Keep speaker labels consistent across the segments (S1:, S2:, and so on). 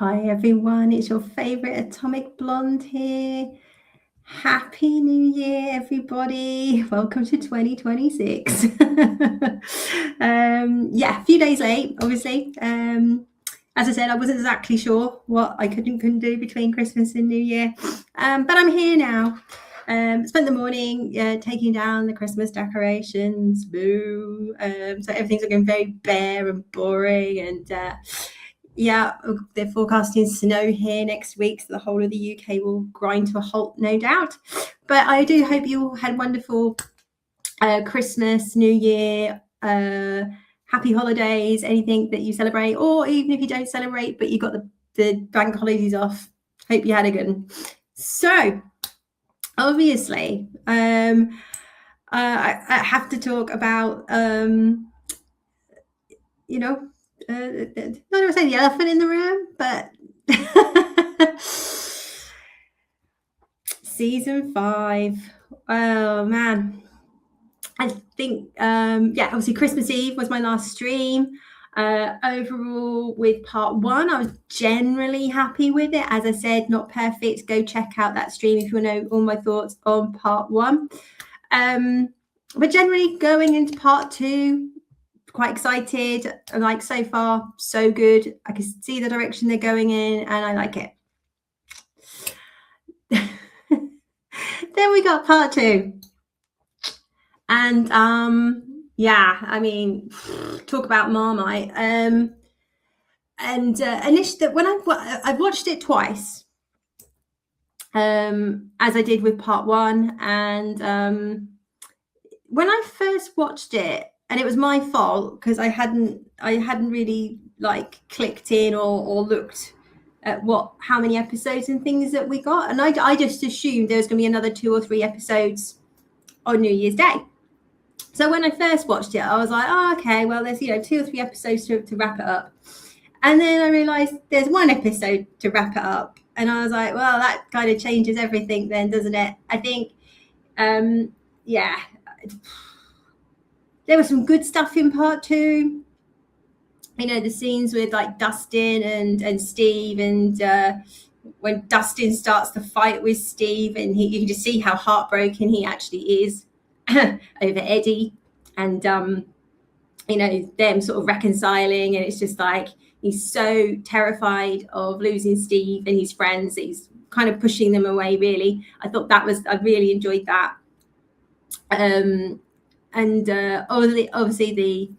S1: Hi everyone, it's your favorite Atomic Blonde here. Happy New Year, everybody. Welcome to 2026. Yeah, a few days late, obviously. As I said, I wasn't exactly sure what I couldn't do between Christmas and New Year. But I'm here now. Spent the morning taking down the Christmas decorations. Boo. So everything's looking very bare and boring, and yeah, they're forecasting snow here next week, so the whole of the UK will grind to a halt, no doubt. But I do hope you all had wonderful Christmas, New Year, happy holidays, anything that you celebrate, or even if you don't celebrate, but you got the bank holidays off. Hope you had a good one. So, obviously, I have to talk about, not going to say the elephant in the room, but season 5. Oh man, I think obviously Christmas Eve was my last stream. Overall, with part 1, I was generally happy with it. As I said, not perfect. Go check out that stream if you want to know all my thoughts on part 1. But generally, going into part 2, quite excited. I'm like, so far so good. I can see the direction they're going in and I like it. Then we got part 2, and I mean, talk about Marmite. And initially, when I've watched it twice, as I did with part 1, and when I first watched it, and it was my fault because I hadn't really like clicked in or looked at how many episodes and things that we got, and I just assumed there was going to be another 2 or 3 episodes on New Year's Day. So when I first watched it, I was like, oh, okay, well, there's 2 or 3 episodes to wrap it up, and then I realized there's 1 episode to wrap it up, and I was like, well, that kind of changes everything then, doesn't it? I think there was some good stuff in part 2. The scenes with like Dustin and Steve, and when Dustin starts the fight with Steve, and you can just see how heartbroken he actually is over Eddie, and them sort of reconciling, and it's just like he's so terrified of losing Steve and his friends that he's kind of pushing them away, really. I really enjoyed that. And obviously the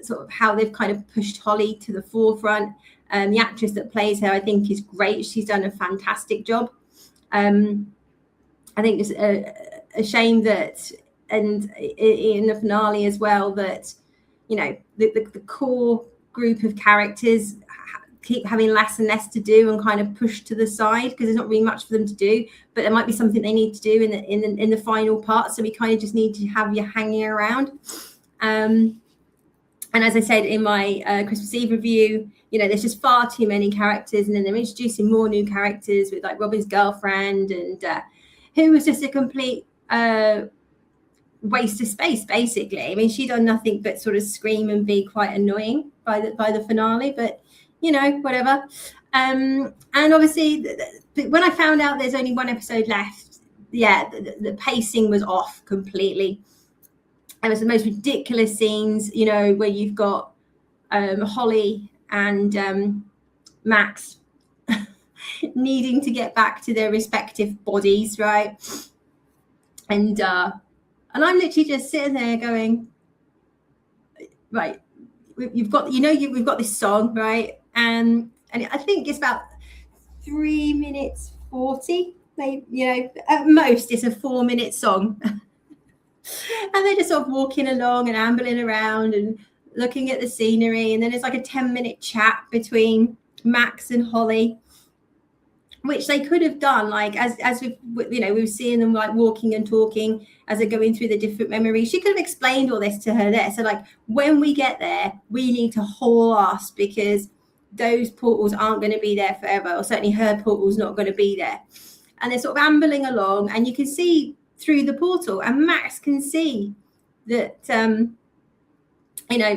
S1: sort of how they've kind of pushed Holly to the forefront. The actress that plays her, I think, is great. She's done a fantastic job. I think it's a shame that, and in the finale as well, that the core group of characters keep having less and less to do and kind of pushed to the side because there's not really much for them to do, but there might be something they need to do in the final part, so we kind of just need to have you hanging around. And as I said in my Christmas Eve review, there's just far too many characters, and then they're introducing more new characters with like Robin's girlfriend, and who was just a complete waste of space, basically. I mean, she done nothing but sort of scream and be quite annoying by the finale, but whatever. And obviously, when I found out there's only 1 episode left, the pacing was off completely. And it was the most ridiculous scenes, where you've got Holly and Max needing to get back to their respective bodies, right? And I'm literally just sitting there going, right, we've got this song, right? And I think it's about 3 minutes 40, maybe, at most it's a 4-minute song. And they're just sort of walking along and ambling around and looking at the scenery, and then there's like a 10-minute chat between Max and Holly, which they could have done, like as we were seeing them like walking and talking as they're going through the different memories. She could have explained all this to her there. So like, when we get there, we need to haul ass, because those portals aren't going to be there forever, or certainly her portal's not going to be there. And they're sort of ambling along, and you can see through the portal, and Max can see that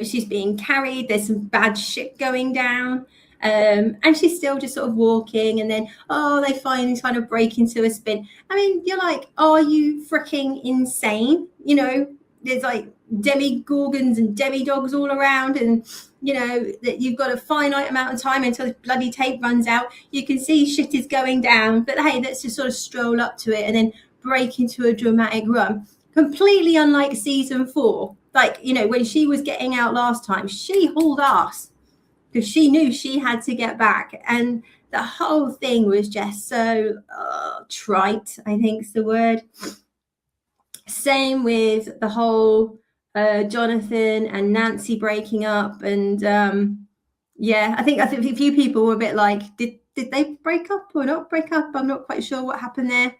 S1: she's being carried. There's some bad shit going down. And she's still just sort of walking, and then they finally kind of break into a spin. I mean, you're like, are you freaking insane? You know, there's like demi-gorgons and demi-dogs all around, and you know that you've got a finite amount of time until the bloody tape runs out. You can see shit is going down, but hey, let's just sort of stroll up to it and then break into a dramatic run. Completely unlike season 4. Like, you know, when she was getting out last time, she hauled ass because she knew she had to get back, and the whole thing was just so trite, I think is the word. Same with the whole Jonathan and Nancy breaking up, and I think a few people were a bit like, did they break up or not break up? I'm not quite sure what happened there.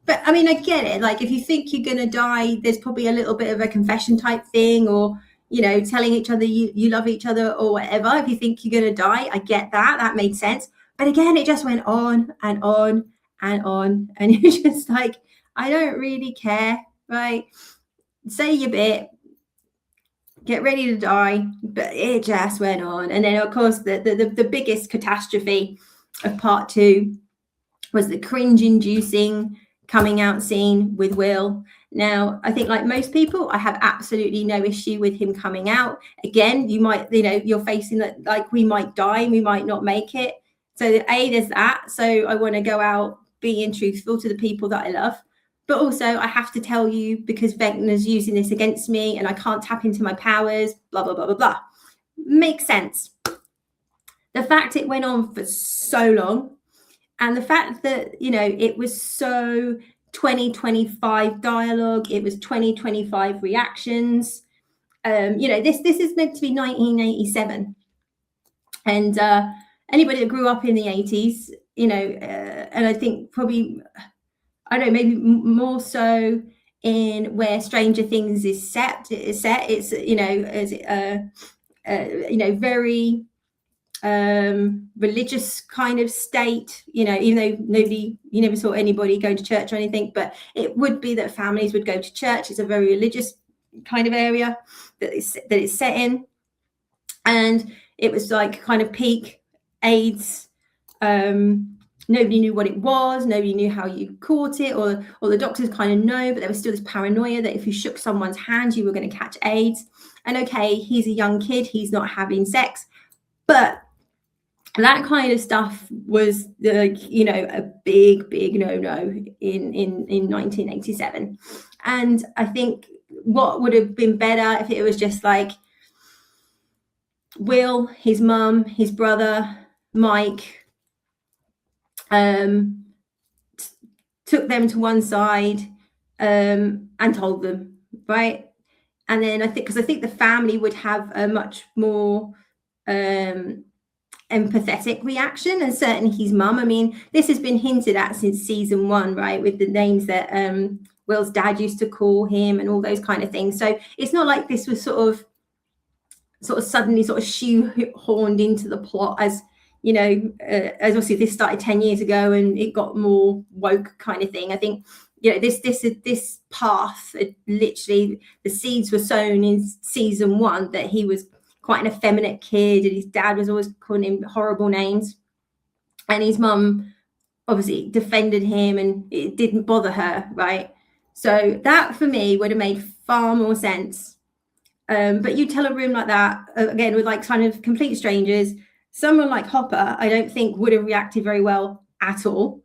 S1: But I mean, I get it. Like, if you think you're gonna die, there's probably a little bit of a confession type thing, or you know, telling each other you love each other or whatever. If you think you're gonna die, I get that. That made sense. But again, it just went on and on and on, and you're just like, I don't really care. Right? Say your bit, get ready to die, but it just went on. And then, of course, the biggest catastrophe of part 2 was the cringe-inducing coming out scene with Will. Now, I think like most people, I have absolutely no issue with him coming out. Again, you might, you know, you're facing that, like, we might die, we might not make it. So there's that. So I want to go out being truthful to the people that I love. But also, I have to tell you, because Vecna's using this against me and I can't tap into my powers, blah, blah, blah, blah, blah. Makes sense. The fact it went on for so long, and the fact that, you know, it was so 2025 dialogue, it was 2025 reactions. You know, this is meant to be 1987. And anybody that grew up in the 80s, you know, and I think probably, I don't know, maybe more so in where Stranger Things is set. It's you know, very religious kind of state. You know, even though you never saw anybody going to church or anything, but it would be that families would go to church. It's a very religious kind of area that it's set in, and it was like kind of peak AIDS. Nobody knew what it was. Nobody knew how you caught it, or the doctors kind of know, but there was still this paranoia that if you shook someone's hand, you were going to catch AIDS. And okay, he's a young kid. He's not having sex, but that kind of stuff was, you know, a big no-no in 1987. And I think what would have been better if it was just like Will, his mum, his brother, Mike, took them to one side and told them, right? And then I think the family would have a much more empathetic reaction, and certainly his mum. I mean, this has been hinted at since season 1, right, with the names that Will's dad used to call him and all those kind of things. So it's not like this was sort of suddenly sort of shoehorned into the plot, as you know, as obviously this started 10 years ago and it got more woke kind of thing. I think, you know, this path, literally the seeds were sown in season 1 that he was quite an effeminate kid, and his dad was always calling him horrible names, and his mum obviously defended him and it didn't bother her, right? So that for me would have made far more sense. But you tell a room like that, again, with like kind of complete strangers, someone like Hopper, I don't think would have reacted very well at all.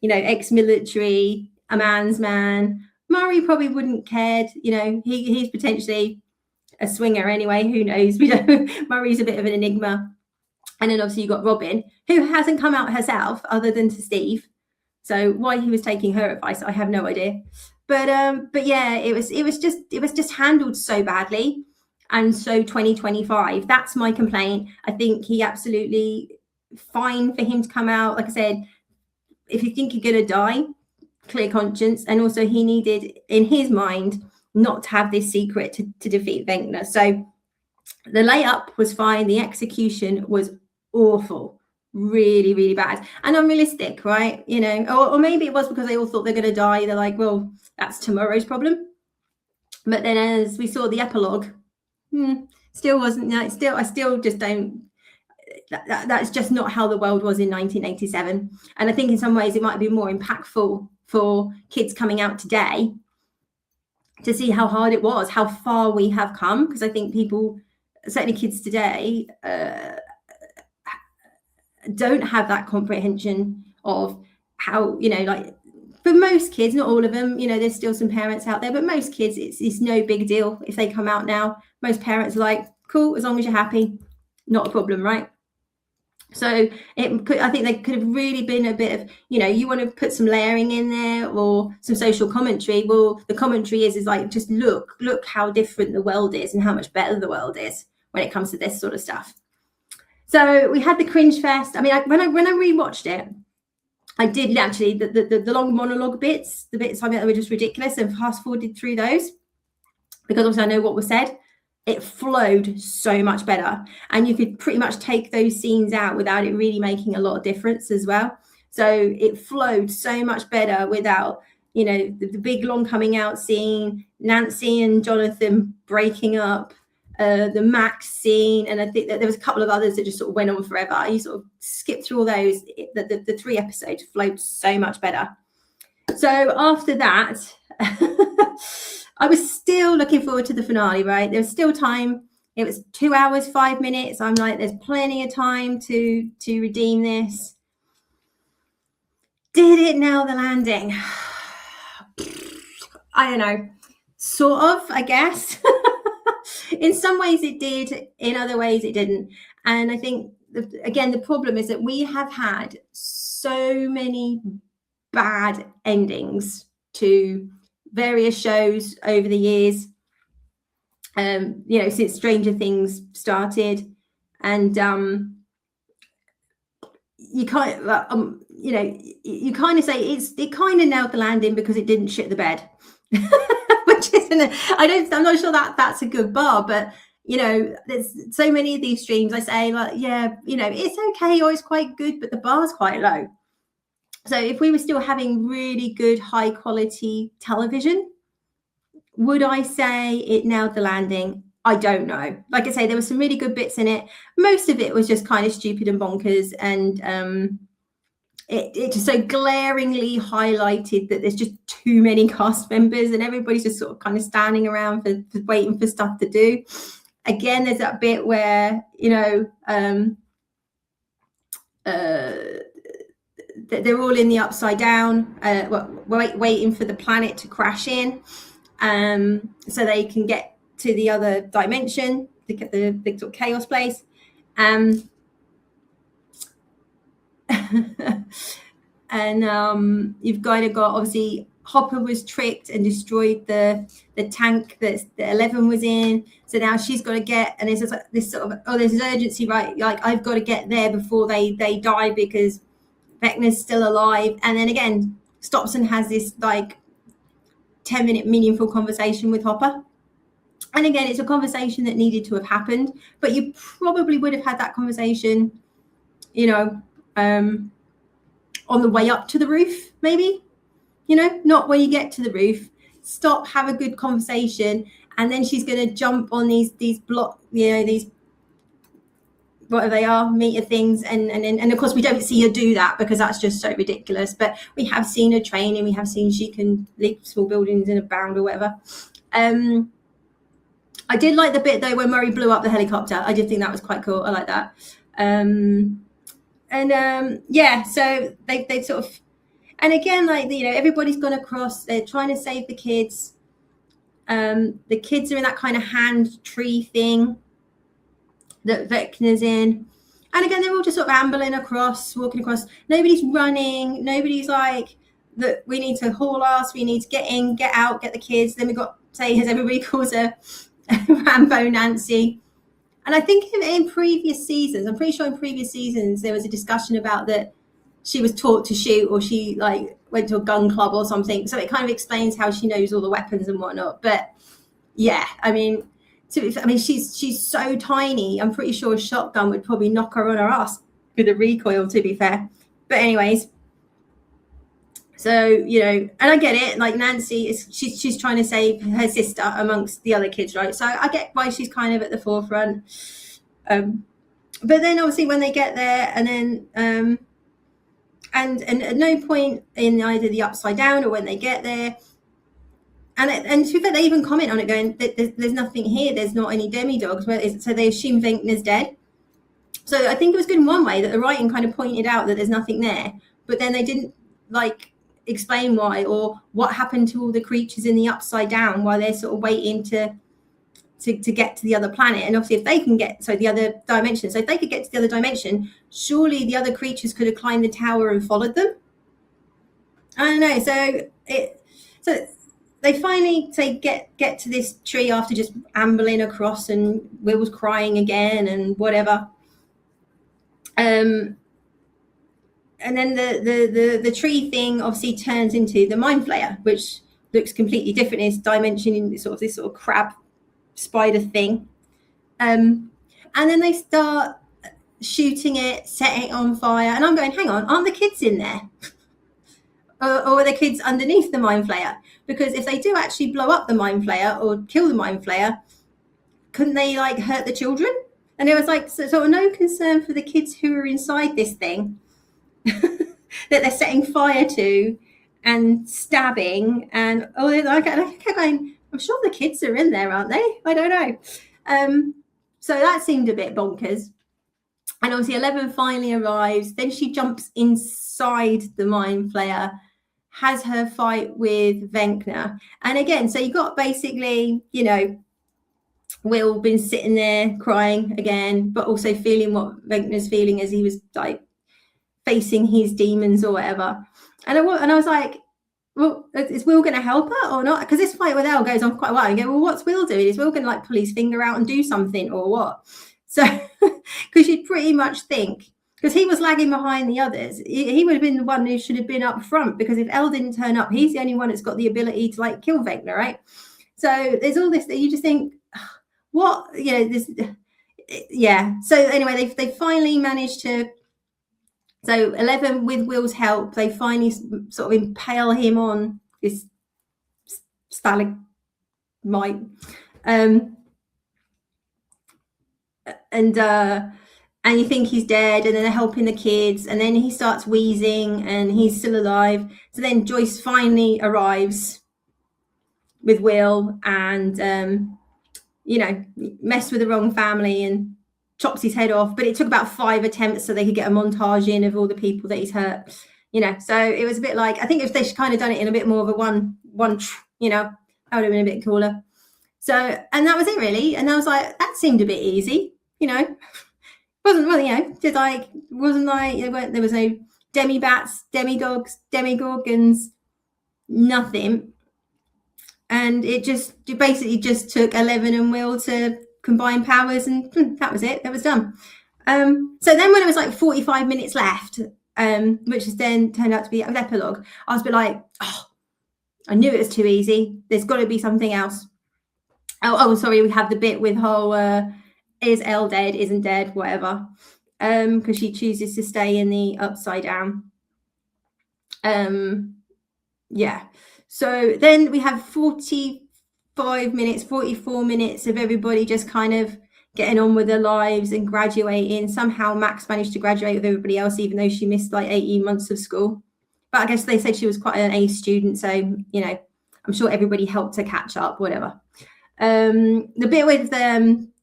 S1: You know, ex-military, a man's man. Murray probably wouldn't cared. You know, he's potentially a swinger anyway. Who knows? We don't. Murray's a bit of an enigma. And then obviously you got Robin, who hasn't come out herself other than to Steve. So why he was taking her advice, I have no idea. But yeah, it was just handled so badly. And so 2025, that's my complaint. I think he absolutely fine for him to come out. Like I said, if you think you're going to die, clear conscience. And also he needed, in his mind, not to have this secret to defeat Vecna. So the layup was fine. The execution was awful. Really, really bad. And unrealistic, right? You know, or maybe it was because they all thought they're going to die. They're like, well, that's tomorrow's problem. But then as we saw the epilogue, still wasn't, I still just don't, that's just not how the world was in 1987. And I think in some ways it might be more impactful for kids coming out today to see how hard it was, how far we have come. Because I think people, certainly kids today, don't have that comprehension of how, you know, like for most kids, not all of them, you know, there's still some parents out there, but most kids, it's no big deal if they come out now. Most parents are like, cool, as long as you're happy, not a problem, right? So I think there could have really been a bit of, you know, you want to put some layering in there or some social commentary. Well, the commentary is like, just look how different the world is and how much better the world is when it comes to this sort of stuff. So we had the cringe fest. I mean, when I rewatched it, I did actually the long monologue bits, the bits I mean that were just ridiculous, and fast forwarded through those because obviously I know what was said. It flowed so much better, and you could pretty much take those scenes out without it really making a lot of difference as well. So it flowed so much better without, you know, the big long coming out scene, Nancy and Jonathan breaking up, the Max scene, and I think that there was a couple of others that just sort of went on forever. You sort of skip through all those. The 3 episodes flowed so much better. So after that, I was still looking forward to the finale, right? There was still time. It was 2 hours, 5 minutes. I'm like, there's plenty of time to redeem this. Did it nail the landing? I don't know. Sort of, I guess. In some ways it did, in other ways it didn't. And I think, again, the problem is that we have had so many bad endings to various shows over the years, you know, since Stranger Things started. And you kind of, you know, you kind of say it kind of nailed the landing because it didn't shit the bed. Which isn't, I'm not sure that that's a good bar, but you know, there's so many of these streams I say like, yeah, you know, it's okay or it's quite good, but the bar's quite low. So if we were still having really good high quality television, would I say it nailed the landing? I don't know. Like I say, there were some really good bits in it. Most of it was just kind of stupid and bonkers, and it just so glaringly highlighted that there's just too many cast members and everybody's just sort of kind of standing around for waiting for stuff to do. Again, there's that bit where, you know, they're all in the upside down, waiting for the planet to crash in, so they can get to the other dimension, the sort of chaos place. And you've kind of got, obviously Hopper was tricked and destroyed the tank that 11 was in, so now she's got to get, and it's just like this sort of, oh, there's this urgency, right? Like, I've got to get there before they die because Vecna's still alive. And then again, Stopson has this like 10-minute meaningful conversation with Hopper, and again, it's a conversation that needed to have happened, but you probably would have had that conversation, you know, on the way up to the roof, maybe, you know, not when you get to the roof. Stop, have a good conversation, and then she's going to jump on these block, you know, these whatever they are, meter things, and of course we don't see her do that because that's just so ridiculous. But we have seen her training, we have seen she can leap small buildings in a bound or whatever. I did like the bit though when Murray blew up the helicopter. I did think that was quite cool. I like that. Yeah, so they sort of, and again, like, you know, everybody's gone across, they're trying to save the kids. The kids are in that kind of hand tree thing that Vecna's in, and again, they're all just sort of ambling across, walking across. Nobody's running, nobody's like, that we need to haul ass, we need to get in, get out, get the kids. Then we got, say, as everybody calls her, Rambo Nancy. And I think in previous seasons, I'm pretty sure in previous seasons, there was a discussion about that she was taught to shoot, or she like went to a gun club or something. So it kind of explains how she knows all the weapons and whatnot. But yeah, I mean, she's so tiny. I'm pretty sure a shotgun would probably knock her on her ass with a recoil, to be fair. But anyways, so, you know, and I get it. Like, Nancy she's trying to save her sister amongst the other kids, right? So I get why she's kind of at the forefront. but then obviously when they get there, and then and at no point in either the Upside Down or when they get there, and to be fair, they even comment on it, going, there's nothing here, there's not any demidogs. So they assume Ventnor's dead. So I think it was good in one way that the writing kind of pointed out that there's nothing there, but then they didn't like explain why, or what happened to all the creatures in the Upside Down while they're sort of waiting to get to the other planet. And obviously if they can get the other dimension, so if they could get to the other dimension, surely the other creatures could have climbed the tower and followed them. I don't know. So they finally get to this tree after just ambling across, and Will's crying again and whatever. And then the tree thing obviously turns into the Mind Flayer, which looks completely different in its dimension, in this sort of crab spider thing. And then they start shooting it, setting it on fire, and I'm going, hang on, aren't the kids in there? Or are the kids underneath the Mind Flayer? Because if they do actually blow up the Mind Flayer or kill the Mind Flayer, couldn't they like hurt the children? And it was like sort of no concern for the kids who are inside this thing that they're setting fire to and stabbing, and I kept going, I'm sure the kids are in there, aren't they? I don't know. So that seemed a bit bonkers. And obviously 11 finally arrives. Then she jumps inside the Mind Flayer, has her fight with Vecna. And again, so you got basically, Will been sitting there crying again, but also feeling what Vecna's feeling as he was like facing his demons or whatever. And I was like, well, is Will going to help her or not? Because this fight with Elle goes on quite a while. And you go, well, what's Will doing? Is Will going to like pull his finger out and do something or what? So, because you'd pretty much think, because he was lagging behind the others, he would have been the one who should have been up front, because if Elle didn't turn up, he's the only one that's got the ability to like kill Vecna, right? So there's all this that you just think, what, this, yeah. So anyway, they finally managed to, so 11, with Will's help, they finally sort of impale him on this stalagmite. And you think he's dead, and then they're helping the kids, and then he starts wheezing and he's still alive. So then Joyce finally arrives with Will and, messed with the wrong family and chops his head off. But it took about 5 attempts so they could get a montage in of all the people that he's hurt, So it was a bit like, I think if they should kind of done it in a bit more of a one, that would have been a bit cooler. So, and that was it really. And I was like, that seemed a bit easy, wasn't there was no demi-bats, demi-dogs, demi-gorgons, nothing. And it basically just took 11 and Will to combine powers, and that was it. That was done. So then when it was like 45 minutes left, which has then turned out to be an epilogue, I was a bit like, oh, I knew it was too easy. There's got to be something else. Oh, sorry, we have the bit with whole is Elle dead, isn't dead, whatever, because she chooses to stay in the Upside Down. Yeah. So then we have 44 minutes of everybody just kind of getting on with their lives and graduating. Somehow Max managed to graduate with everybody else, even though she missed like 18 months of school. But I guess they said she was quite an A student, so I'm sure everybody helped to catch up, whatever. The bit with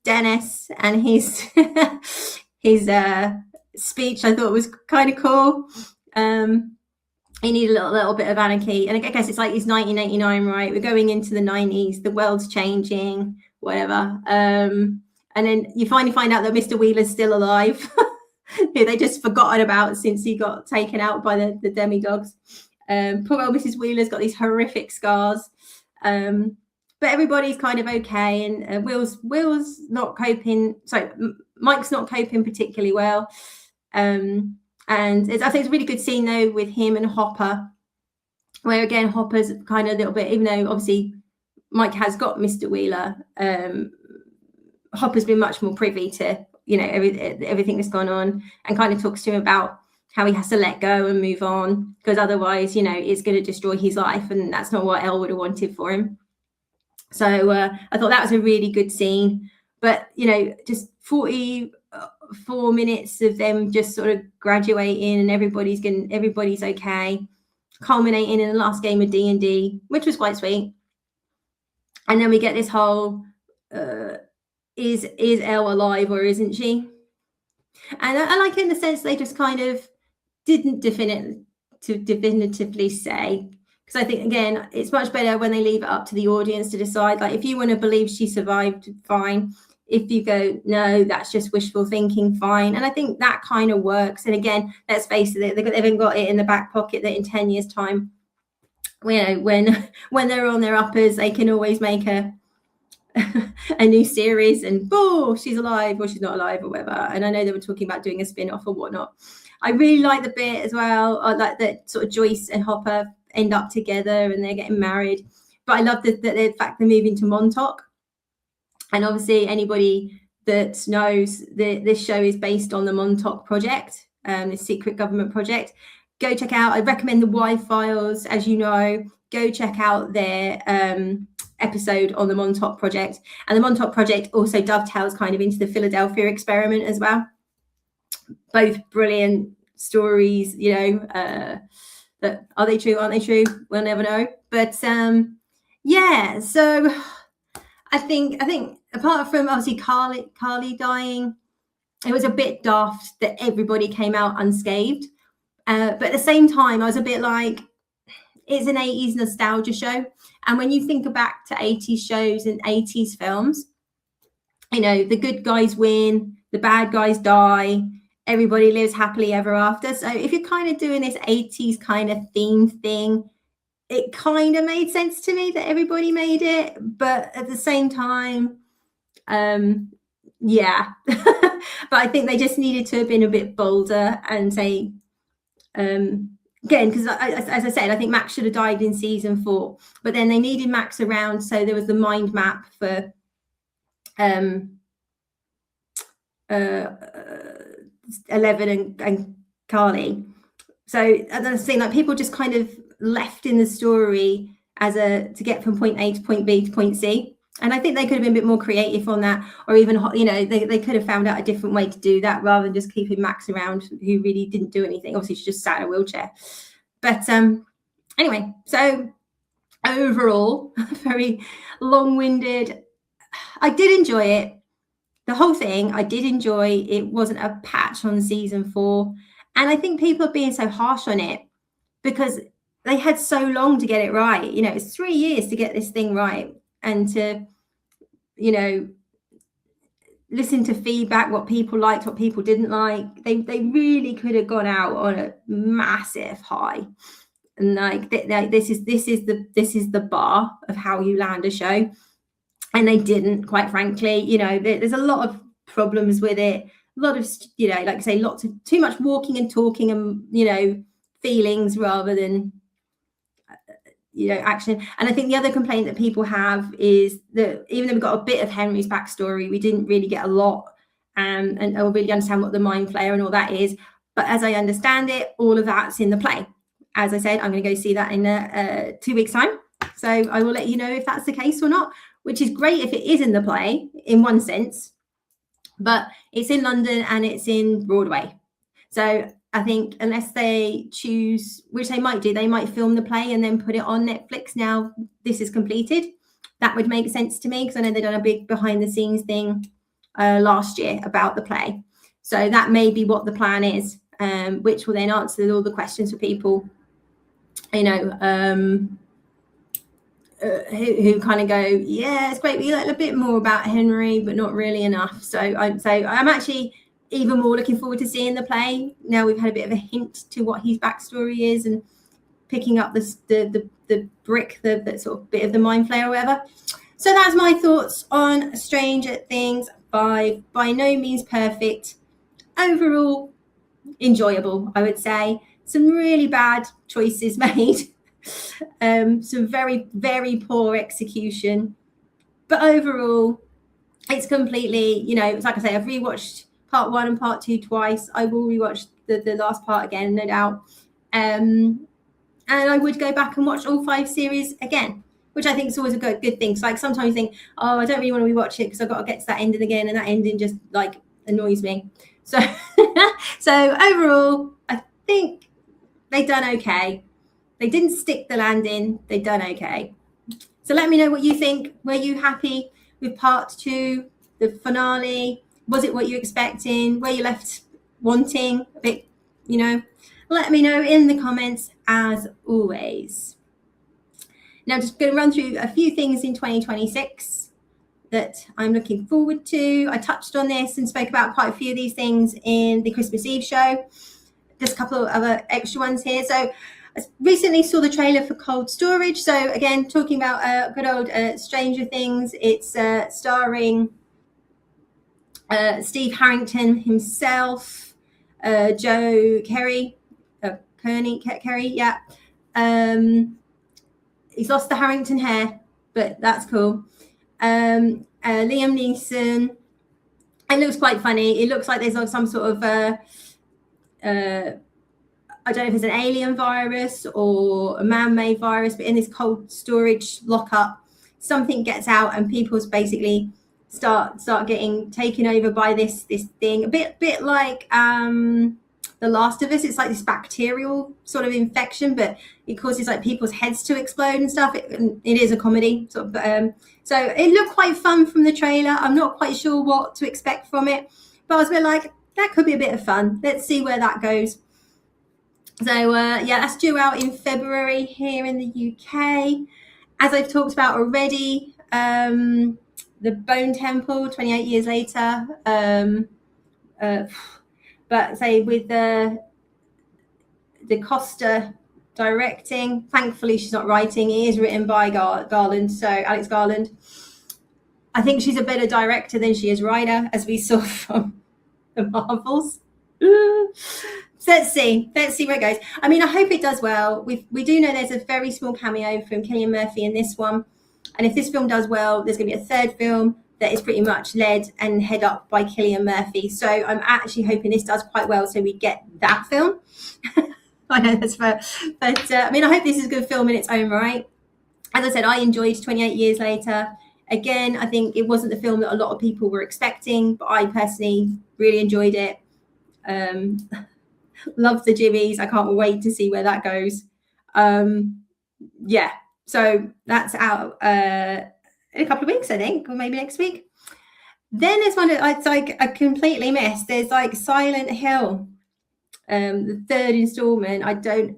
S1: Dennis and his speech, I thought was kind of cool. He needed a little bit of anarchy, and I guess it's like it's 1989, right? We're going into the 90s, the world's changing, whatever. And then you finally find out that Mr. Wheeler's still alive, who they just forgotten about since he got taken out by the demi-dogs. Poor old Mrs. Wheeler's got these horrific scars. But everybody's kind of okay, and Will's not coping. Sorry, Mike's not coping particularly well. And I think it's a really good scene though with him and Hopper, where again Hopper's kind of a little bit, even though obviously Mike has got Mr. Wheeler, Hopper's been much more privy to everything that's gone on, and kind of talks to him about how he has to let go and move on, because otherwise it's going to destroy his life, and that's not what Elle would have wanted for him. So I thought that was a really good scene. But just 40 4 minutes of them just sort of graduating and everybody's okay, culminating in the last game of D&D, which was quite sweet. And then we get this whole is Elle alive or isn't she? And I like it in the sense they just kind of didn't definitively say, because I think, again, it's much better when they leave it up to the audience to decide. Like, if you want to believe she survived, fine. If you go, no, that's just wishful thinking, fine. And I think that kind of works. And again, let's face it, they've even got it in the back pocket that in 10 years' time, when they're on their uppers, they can always make a new series and she's alive or she's not alive or whatever. And I know they were talking about doing a spin-off or whatnot. I really like the bit as well. I like that sort of Joyce and Hopper end up together and they're getting married. But I love the fact they're moving to Montauk. And obviously, anybody that knows this show is based on the Montauk Project, the secret government project. Go check out. I recommend the Y-Files. As you know, go check out their episode on the Montauk Project. And the Montauk Project also dovetails kind of into the Philadelphia experiment as well. Both brilliant stories, that are they true, aren't they true? We'll never know. But yeah, so I think apart from obviously Carly dying, it was a bit daft that everybody came out unscathed. But at the same time, I was a bit like, it's an 80s nostalgia show. And when you think back to 80s shows and 80s films, the good guys win, the bad guys die, everybody lives happily ever after. So if you're kind of doing this 80s kind of theme thing, it kind of made sense to me that everybody made it. But at the same time, yeah. But I think they just needed to have been a bit bolder and say, again, because as I said, I think Max should have died in season 4, but then they needed Max around, so there was the mind map for 11 and Carly. So and I was saying, like, people just kind of left in the story to get from point A to point B to point C. And I think they could have been a bit more creative on that, or even, they could have found out a different way to do that rather than just keeping Max around, who really didn't do anything. Obviously, she just sat in a wheelchair. But anyway, so overall, very long-winded. I did enjoy it. The whole thing, I did enjoy. It wasn't a patch on season 4. And I think people are being so harsh on it because they had so long to get it right. It's 3 years to get this thing right. And to, listen to feedback, what people liked, what people didn't like. They really could have gone out on a massive high. And like this is the bar of how you land a show. And they didn't, quite frankly. There's a lot of problems with it. A lot of, like I say, lots of too much walking and talking and, feelings rather than, action. And I think the other complaint that people have is that even though we got a bit of Henry's backstory, we didn't really get a lot and really understand what the mind flayer and all that is. But as I understand it, all of that's in the play. As I said, I'm going to go see that in 2 weeks' time. So I will let you know if that's the case or not, which is great if it is in the play in one sense. But it's in London and it's in Broadway. So I think unless they choose, which they might do, they might film the play and then put it on Netflix now this is completed. That would make sense to me because I know they've done a big behind the scenes thing last year about the play. So that may be what the plan is, which will then answer all the questions for people, who kind of go, yeah, it's great. We learn a bit more about Henry, but not really enough. So I'm actually even more looking forward to seeing the play. Now we've had a bit of a hint to what his backstory is and picking up the brick, the sort of bit of the mind flayer or whatever. So that's my thoughts on Stranger Things 5. By no means perfect. Overall, enjoyable, I would say. Some really bad choices made. Some very, very poor execution. But overall, it's completely, it's like I say, I've rewatched part 1 and part 2 twice. I will rewatch the last part again, no doubt. And I would go back and watch all 5 series again, which I think is always a good thing. So like sometimes you think, oh, I don't really want to rewatch it because I've got to get to that ending again, and that ending just like annoys me. So so overall, I think they've done okay. They didn't stick the landing. They've done okay. So let me know what you think. Were you happy with part 2, the finale? Was it what you were expecting? Were you left wanting a bit, you know? Let me know in the comments as always. Now, just going to run through a few things in 2026 that I'm looking forward to. I touched on this and spoke about quite a few of these things in the Christmas Eve show. Just a couple of other extra ones here. So I recently saw the trailer for Cold Storage. So again, talking about good old Stranger Things. It's starring Steve Harrington himself, Joe Kerry, Kerry, yeah. He's lost the Harrington hair, but that's cool. Liam Neeson. It looks quite funny. It looks like there's some sort of I don't know if it's an alien virus or a man-made virus, but in this cold storage lockup, something gets out and people's basically start getting taken over by this thing. A bit like The Last of Us. It's like this bacterial sort of infection, but it causes like people's heads to explode and stuff. It is a comedy sort of, so it looked quite fun from the trailer. I'm not quite sure what to expect from it, but I was a bit like, that could be a bit of fun. Let's see where that goes. So yeah, that's due out in February here in the UK. As I've talked about already, the Bone Temple, 28 years later. But say with the Costa directing, thankfully she's not writing. It is written by Garland, so Alex Garland. I think she's a better director than she is writer, as we saw from the Marvels. So let's see where it goes. I mean, I hope it does well. We do know there's a very small cameo from Cillian Murphy in this one, and if this film does well, there's going to be a third film that is pretty much led and head up by Cillian Murphy. So I'm actually hoping this does quite well, so we get that film. I know that's fair, but I mean, I hope this is a good film in its own right. As I said, I enjoyed 28 Years Later. Again, I think it wasn't the film that a lot of people were expecting, but I personally really enjoyed it. Love the Jimmies. I can't wait to see where that goes. Yeah, so that's out in a couple of weeks, I think, or maybe next week. Then there's one it's like I completely missed. There's like Silent Hill, the third installment. The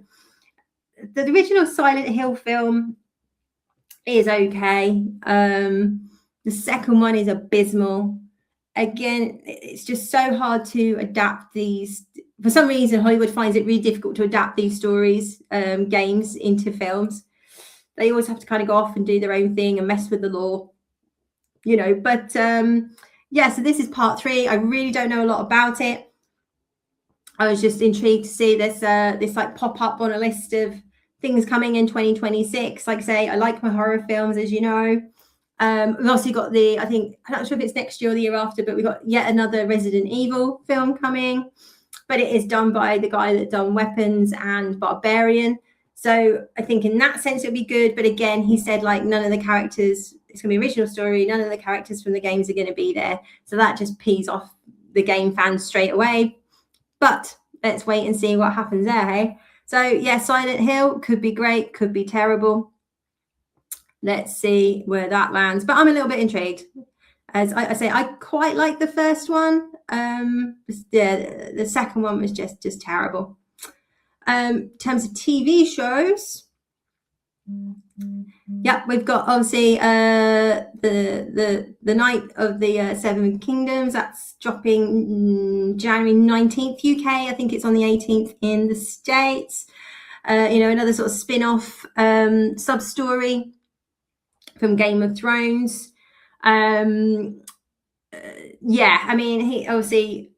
S1: original Silent Hill film is okay. The second one is abysmal. Again, it's just so hard to adapt these. For some reason, Hollywood finds it really difficult to adapt these stories, games into films. They always have to kind of go off and do their own thing and mess with the law, you know. But yeah, so this is part 3. I really don't know a lot about it. I was just intrigued to see this like pop up on a list of things coming in 2026. Like I say, I like my horror films, as you know. We've also got I'm not sure if it's next year or the year after, but we've got yet another Resident Evil film coming, but it is done by the guy that done Weapons and Barbarian. So I think in that sense, it'll be good. But again, he said like none of the characters, it's going to be original story. None of the characters from the games are going to be there. So that just pees off the game fans straight away. But let's wait and see what happens there. Hey, so yeah, Silent Hill could be great, could be terrible. Let's see where that lands. But I'm a little bit intrigued. As I say, I quite like the first one. The second one was just terrible. In terms of TV shows, yeah, we've got obviously the Night of the Seven Kingdoms. That's dropping January 19th UK. I think it's on the 18th in the States. Another sort of spin-off sub-story from Game of Thrones. Yeah, I mean, he obviously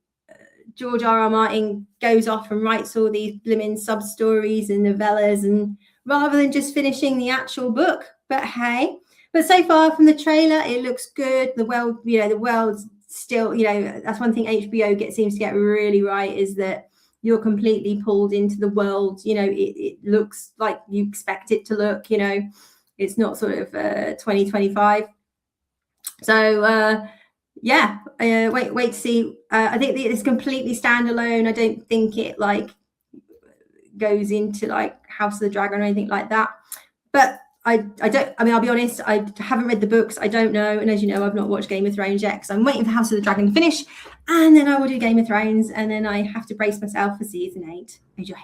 S1: George R.R. Martin goes off and writes all these blimmin' sub-stories and novellas, and rather than just finishing the actual book. But hey, so far from the trailer, it looks good. The world's still, that's one thing HBO seems to get really right, is that you're completely pulled into the world. It looks like you expect it to look. It's not sort of 2025. So yeah, wait to see. I think it's completely standalone. I don't think it like goes into like House of the Dragon or anything like that. But I don't. I mean, I'll be honest. I haven't read the books. I don't know. And as you know, I've not watched Game of Thrones yet because I'm waiting for House of the Dragon to finish, and then I will do Game of Thrones, and then I have to brace myself for season 8. Enjoy.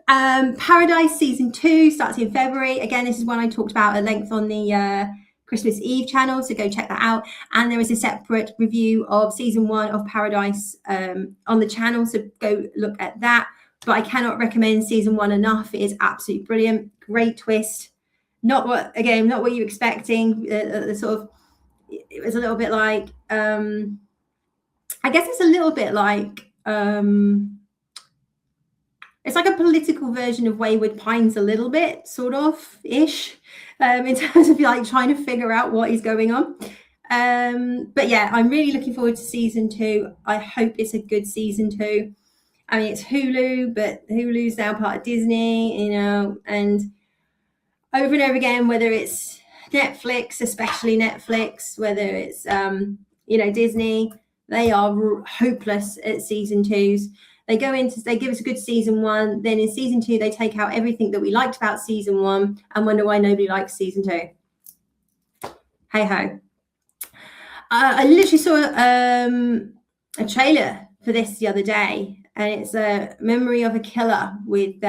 S1: Paradise season 2 starts in February. Again, this is one I talked about at length on the Christmas Eve channel, so go check that out. And there is a separate review of season 1 of Paradise on the channel, so go look at that. But I cannot recommend season 1 enough. It is absolutely brilliant. Great twist. Not what you're expecting. The sort of, it was a little bit like, I guess it's a little bit like, it's like a political version of Wayward Pines, a little bit, sort of ish, in terms of like trying to figure out what is going on. But yeah, I'm really looking forward to season 2. I hope it's a good season 2. I mean, it's Hulu, but Hulu's now part of Disney, you know, and over and over again, whether it's Netflix, especially Netflix, whether it's, Disney, they are hopeless at season 2s. They give us a good season 1. Then in season 2, they take out everything that we liked about season 1 and wonder why nobody likes season 2. Hey ho. I literally saw a trailer for this the other day, and it's a Memory of a Killer with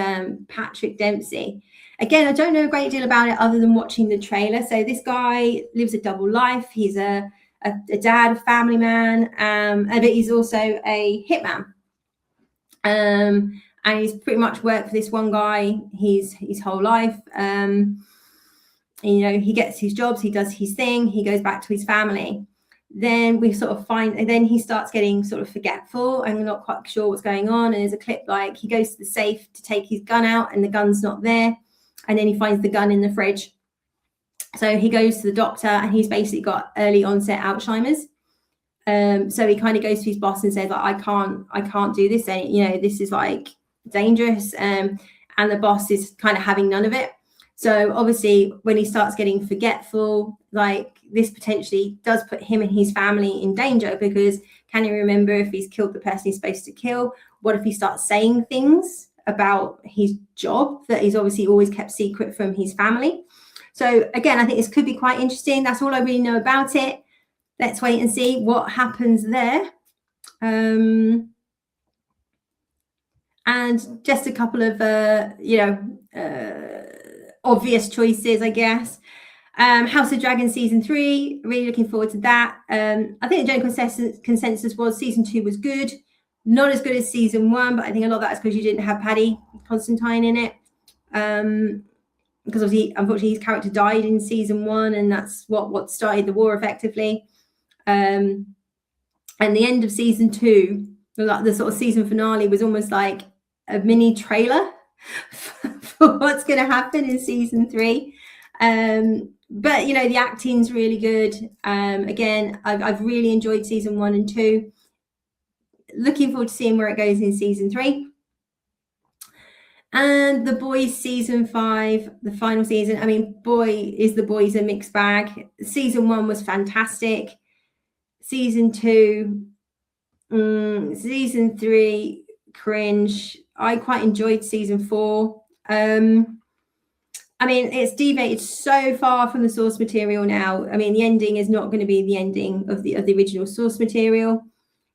S1: Patrick Dempsey. Again, I don't know a great deal about it other than watching the trailer. So this guy lives a double life. He's a dad, a family man, but he's also a hitman. And he's pretty much worked for this one guy his whole life. He gets his jobs, he does his thing, he goes back to his family. Then we sort of and then he starts getting sort of forgetful and not quite sure what's going on. And there's a clip like he goes to the safe to take his gun out and the gun's not there. And then he finds the gun in the fridge. So he goes to the doctor and he's basically got early onset Alzheimer's. So he kind of goes to his boss and says, like, I can't do this. This is like dangerous. And the boss is kind of having none of it. So obviously when he starts getting forgetful, like this potentially does put him and his family in danger, because can he remember if he's killed the person he's supposed to kill? What if he starts saying things about his job that he's obviously always kept secret from his family? So again, I think this could be quite interesting. That's all I really know about it. Let's wait and see what happens there. And just a couple of, obvious choices, I guess. House of Dragon season 3, really looking forward to that. I think the general consensus was season 2 was good. Not as good as season 1, but I think a lot of that is because you didn't have Paddy Considine in it. Because obviously, unfortunately, his character died in season 1, and that's what started the war effectively. And the end of season 2, like the sort of season finale, was almost like a mini trailer for what's going to happen in season 3. But the acting's really good. Again, I've really enjoyed season 1 and 2. Looking forward to seeing where it goes in season 3. And The Boys season 5, the final season. I mean, The Boys a mixed bag. Season 1 was fantastic. Season 2, season 3, cringe. I quite enjoyed season 4. I mean, it's deviated so far from the source material now. I mean, the ending is not going to be the ending of the original source material.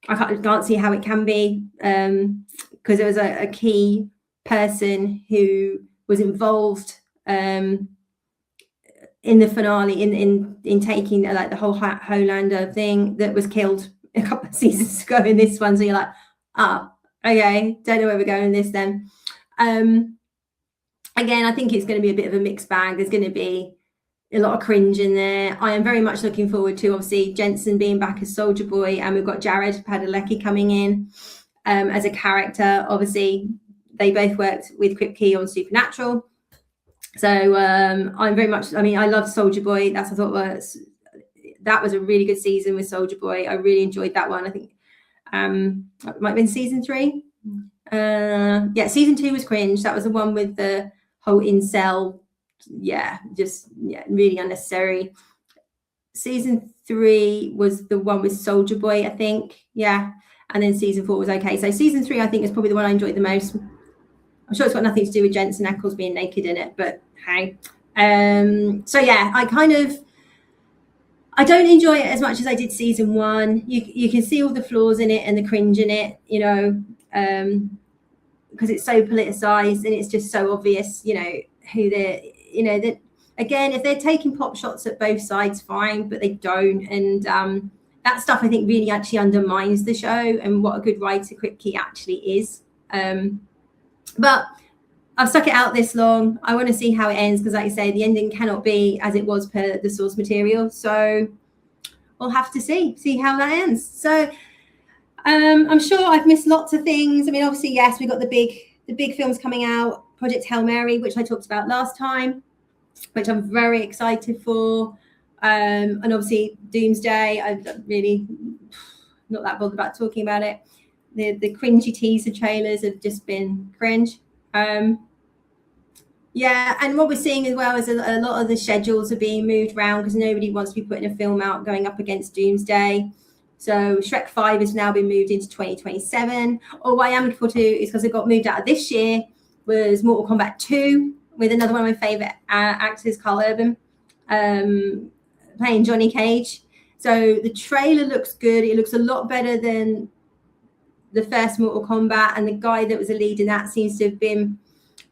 S1: I can't see how it can be, because there was a key person who was involved in the finale in taking like the whole Holander thing that was killed a couple of seasons ago in this one. So you're like, okay, don't know where we're going with this then. Again, I think it's going to be a bit of a mixed bag. There's going to be a lot of cringe in there. I am very much looking forward to, obviously, Jensen being back as Soldier Boy, and we've got Jared Padalecki coming in as a character. Obviously, they both worked with Kripke on Supernatural. So I'm very much, I love Soldier Boy. That was a really good season with Soldier Boy. I really enjoyed that one. I think it might have been season 3. Season 2 was cringe. That was the one with the whole incel, really unnecessary. season 3 was the one with Soldier Boy, I think. Yeah. And then season 4 was okay. So season 3, I think, is probably the one I enjoyed the most. I'm sure it's got nothing to do with Jensen Ackles being naked in it, but hey. So yeah, I don't enjoy it as much as I did season 1. You can see all the flaws in it and the cringe in it, you know, because it's so politicized and it's just so obvious, you know, who they're, you know, that again, if they're taking pop shots at both sides, fine, but they don't. And that stuff, I think, really actually undermines the show and what a good writer Kripke actually is. But I've stuck it out this long. I want to see how it ends because, like I say, the ending cannot be as it was per the source material. So we'll have to see how that ends. So I'm sure I've missed lots of things. I mean, obviously, yes, we got the big films coming out. Project Hail Mary, which I talked about last time, which I'm very excited for. And obviously, Doomsday. I'm really not that bothered about talking about it. The cringy teaser trailers have just been cringe. Yeah, and what we're seeing as well is a lot of the schedules are being moved around because nobody wants to be putting a film out going up against Doomsday. So Shrek 5 has now been moved into 2027. Or what I am looking forward to is because it got moved out of this year was Mortal Kombat 2 with another one of my favorite actors, Carl Urban, playing Johnny Cage. So the trailer looks good. It looks a lot better than the first Mortal Kombat, and the guy that was a lead in that seems to have been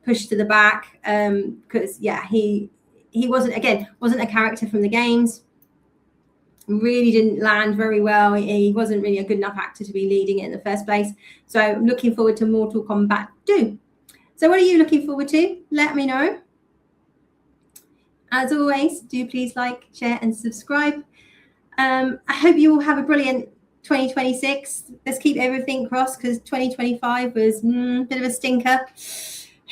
S1: pushed to the back because he wasn't a character from the games. Really didn't land very well. He wasn't really a good enough actor to be leading it in the first place. So I'm looking forward to Mortal Kombat 2. So what are you looking forward to? Let me know. As always, do please like, share and subscribe. I hope you all have a brilliant 2026. Let's keep everything crossed because 2025 was a bit of a stinker.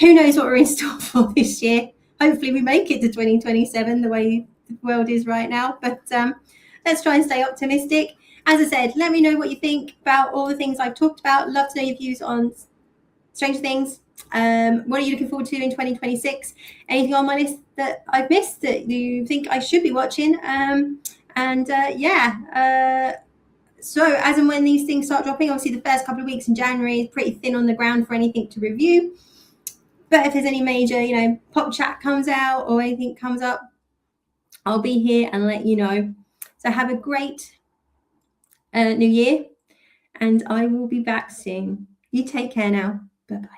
S1: Who knows what we're in store for this year? Hopefully we make it to 2027 the way the world is right now. But let's try and stay optimistic. As I said, let me know what you think about all the things I've talked about. Love to know your views on Stranger Things. What are you looking forward to in 2026? Anything on my list that I've missed that you think I should be watching? So as and when these things start dropping, obviously the first couple of weeks in January is pretty thin on the ground for anything to review. But if there's any major, you know, pop chat comes out or anything comes up, I'll be here and let you know. So have a great new year, and I will be back soon. You take care now. Bye-bye.